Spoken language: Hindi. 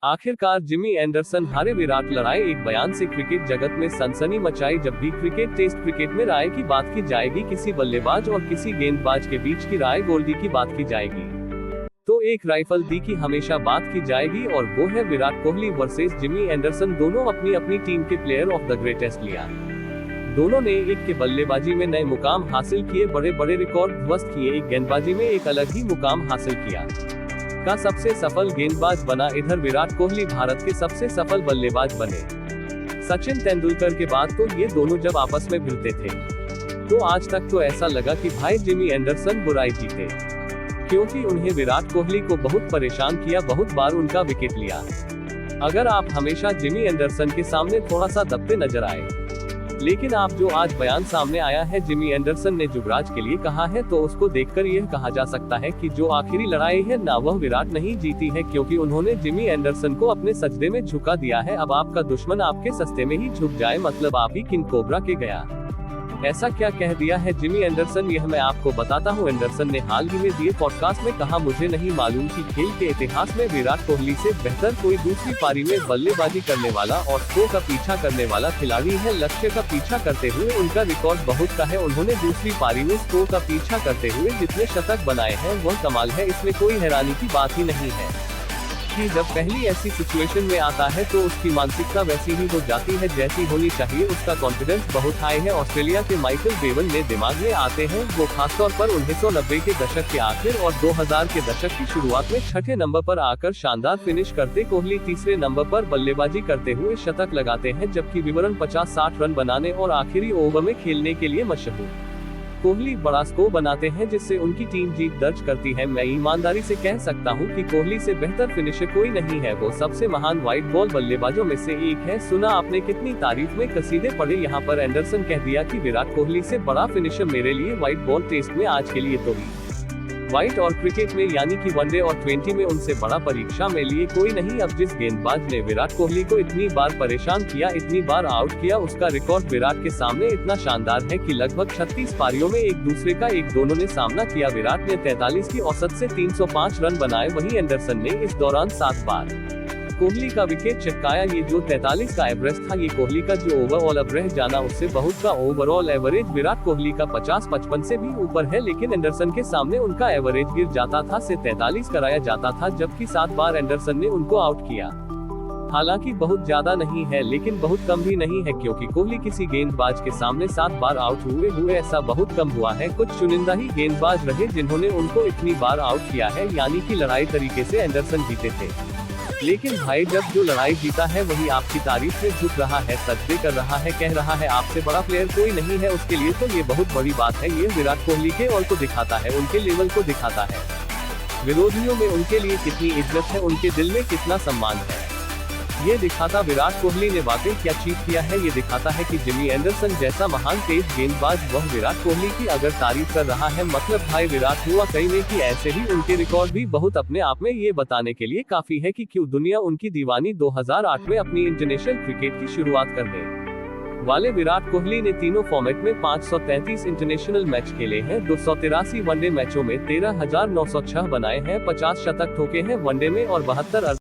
आखिरकार जिमी एंडरसन हारे, विराट लड़ाए। एक बयान से क्रिकेट जगत में सनसनी मचाई। जब भी क्रिकेट टेस्ट क्रिकेट में राय की बात की जाएगी, किसी बल्लेबाज और किसी गेंदबाज के बीच की राय गोल्डी की बात की जाएगी, तो एक राइफल दी की हमेशा बात की जाएगी, और वो है Virat Kohli versus Jimmy Anderson. दोनों अपनी अपनी टीम के प्लेयर ऑफ द ग्रेटेस्ट लिया। दोनों ने एक के बल्लेबाजी में नए मुकाम हासिल किए, बड़े बड़े रिकॉर्ड ध्वस्त किए। एक गेंदबाजी में एक अलग ही मुकाम हासिल किया, का सबसे सफल गेंदबाज बना। इधर विराट कोहली भारत के सबसे सफल बल्लेबाज बने। सचिन तेंदुलकर के बाद तो ये दोनों जब आपस में भिड़ते थे, तो आज तक तो ऐसा लगा कि भाई जिमी एंडरसन बुराई जीते, क्योंकि उन्हें विराट कोहली को बहुत परेशान किया, बहुत बार उनका विकेट लिया। अगर आप हमेशा जिमी एंडरसन के सामने थोड़ा सा दबते नजर आए, लेकिन आप जो आज बयान सामने आया है जिमी एंडरसन ने युवराज के लिए कहा है, तो उसको देखकर यह कहा जा सकता है कि जो आखिरी लड़ाई है ना, वह विराट नहीं जीती है, क्योंकि उन्होंने जिमी एंडरसन को अपने सजदे में झुका दिया है। अब आपका दुश्मन आपके सस्ते में ही झुक जाए, मतलब आप ही किंग कोबरा के गया। ऐसा क्या कह दिया है जिमी एंडरसन, यह मैं आपको बताता हूं। एंडरसन ने हाल ही में दिए पॉडकास्ट में कहा, मुझे नहीं मालूम कि खेल के इतिहास में विराट कोहली से बेहतर कोई दूसरी पारी में बल्लेबाजी करने वाला और स्कोर का पीछा करने वाला खिलाड़ी है। लक्ष्य का पीछा करते हुए उनका रिकॉर्ड बहुत का है। उन्होंने दूसरी पारी में स्कोर का पीछा करते हुए जितने शतक बनाए हैं वह कमाल है। इसमें कोई हैरानी की बात ही नहीं है कि जब पहली ऐसी सिचुएशन में आता है तो उसकी मानसिकता वैसी ही हो जाती है जैसी होनी चाहिए। उसका कॉन्फिडेंस बहुत हाई है। ऑस्ट्रेलिया के माइकल बेवन ने दिमाग में आते हैं, वो खासतौर पर 1990 के दशक के आखिर और 2000 के दशक की शुरुआत में छठे नंबर पर आकर शानदार फिनिश करते। कोहली तीसरे नंबर पर बल्लेबाजी करते हुए शतक लगाते हैं, जबकि विवरण 50-60 रन बनाने और आखिरी ओवर में खेलने के लिए मशहूर। कोहली बड़ा स्कोर बनाते हैं, जिससे उनकी टीम जीत दर्ज करती है। मैं ईमानदारी से कह सकता हूं कि कोहली से बेहतर फिनिशर कोई नहीं है। वो सबसे महान व्हाइट बॉल बल्लेबाजों में से एक है। सुना आपने कितनी तारीफ में कसीदे पढ़े। यहाँ पर एंडरसन कह दिया कि विराट कोहली से बड़ा फिनिशर मेरे लिए व्हाइट बॉल टेस्ट में आज के लिए तो ही व्हाइट और क्रिकेट में यानी कि वनडे और 20 में उनसे बड़ा परीक्षा में लिए कोई नहीं। अब जिस गेंदबाज ने विराट कोहली को इतनी बार परेशान किया, इतनी बार आउट किया, उसका रिकॉर्ड विराट के सामने इतना शानदार है कि लगभग 36 पारियों में एक दूसरे का एक दोनों ने सामना किया। विराट ने 43 की औसत से 305 रन बनाए, वहीं एंडरसन ने इस दौरान 7 बार कोहली का विकेट चटकाया। ये जो 43 का एवरेज था, ये कोहली का जो ओवरऑल अब रह जाना उससे बहुत का ओवरऑल एवरेज विराट कोहली का 50-55 से भी ऊपर है। लेकिन एंडरसन के सामने उनका एवरेज गिर जाता था, से 43 कराया जाता था, जबकि 7 बार एंडरसन ने उनको आउट किया। हालांकि बहुत ज्यादा नहीं है, लेकिन बहुत कम भी नहीं है, क्योंकि कोहली किसी गेंदबाज के सामने 7 बार आउट हुए ऐसा बहुत कम हुआ है। कुछ चुनिंदा ही गेंदबाज रहे जिन्होंने उनको इतनी बार आउट किया है, यानी कि लड़ाई तरीके से एंडरसन जीते थे। लेकिन भाई, जब जो लड़ाई जीता है वही आपकी तारीफ में झुक रहा है, सजदे कर रहा है, कह रहा है आपसे बड़ा प्लेयर कोई नहीं है, उसके लिए तो ये बहुत बड़ी बात है। ये विराट कोहली के और को दिखाता है, उनके लेवल को दिखाता है। विरोधियों में उनके लिए कितनी इज्जत है, उनके दिल में कितना सम्मान है, ये दिखाता विराट कोहली ने वाकई क्या चीज किया है। ये दिखाता है कि जिमी एंडरसन जैसा महान तेज गेंदबाज वह विराट कोहली की अगर तारीफ कर रहा है, मतलब भाई विराट हुआ कई में कि ऐसे ही उनके रिकॉर्ड भी बहुत अपने आप में ये बताने के लिए काफी है कि क्यों दुनिया उनकी दीवानी। 2008 में अपनी इंटरनेशनल क्रिकेट की शुरुआत करने वाले विराट कोहली ने तीनों फॉर्मेट में 533 इंटरनेशनल मैच खेले हैं, 283 वनडे मैचों में 13,906 बनाए हैं, 50 शतक ठोके हैं वनडे में और 72